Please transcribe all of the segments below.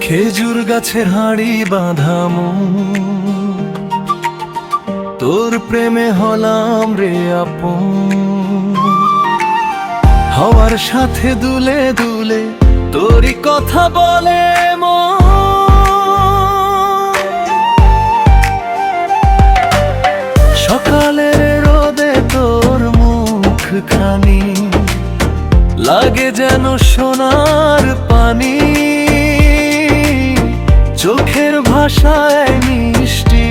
খেজুর গাছের হাঁড়ি বাঁধামো, তোর প্রেমে হলাম রে আপন। হাওয়ার সাথে দুলে দুলে তোরই কথা বলে মন। সকালের রোদে তোর মুখখানি লাগে যেন সোনার পানি। চোখের ভাষায় মিষ্টি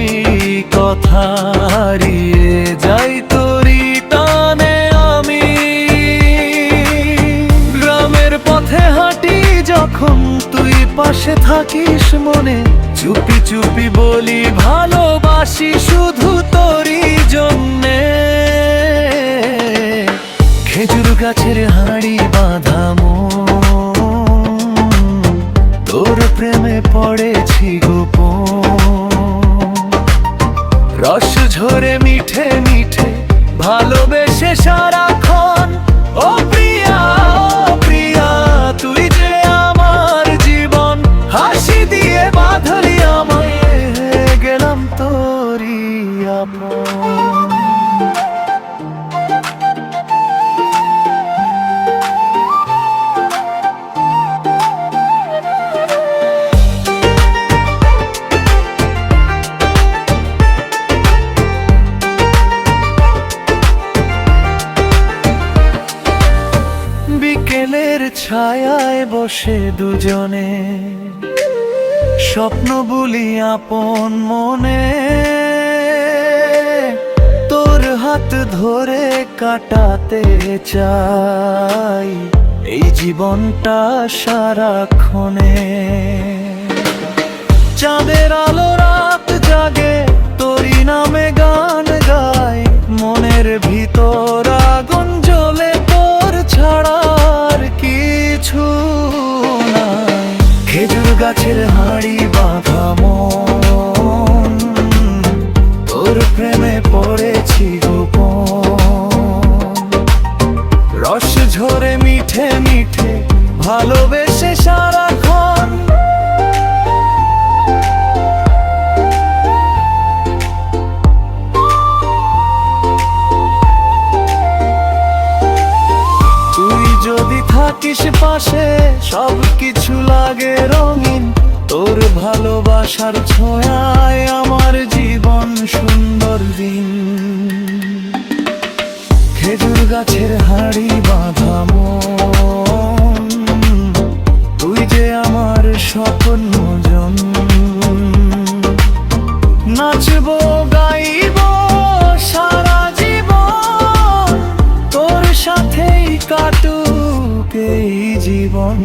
কথা হারিয়ে যাই তোরই টানে আমি। গ্রামের পথে হাঁটি যখন তুই পাশে থাকিস মনে, চুপি চুপি বলি ভালোবাসি শুধু তোরই জন্যে। খেজুর গাছের হাঁড়ি বাঁধামো, তোর প্রেমে পড়েছি গোপন। রস ঝরে মিঠে মিঠে ভালোবেসে সারাক্ষণ। ও প্রিয়া, ও প্রিয়া, তুই যে আমার জীবন। হাসি দিয়ে বাঁধলি আমায়, গেলাম তোরই আপন। বিকেলের ছায়ায় বসে দুজনে স্বপ্ন বলি আপন মনে। তোর হাত ধরে কাটাতে চাই এই জীবনটা সারাক্ষণে। চাঁদের আলো রাত জাগে তোরই নামে গান গায়, মনের ভিতর আগুন জ্বলে তোর ছাড়ার কিছু নাই। খেজুর গাছের হাঁড়ি বাঁধামো, তোর প্রেমে পড়েছি গোপন। রস ঝরে মিঠে মিঠে ভালোবেসে সারাক্ষণ। যদি থাকিস পাশে সব কিছু লাগে রঙিন। তোর ভালোবাসার ছোঁয়ায় আমার জীবন সুন্দর দিন। খেজুর গাছের হাঁড়ি বাঁধামো, তুই যে আমার স্বপ্নজন। নাচবো গাইব সারা জীবন, তোর সাথেই কাটুক এই জীবন।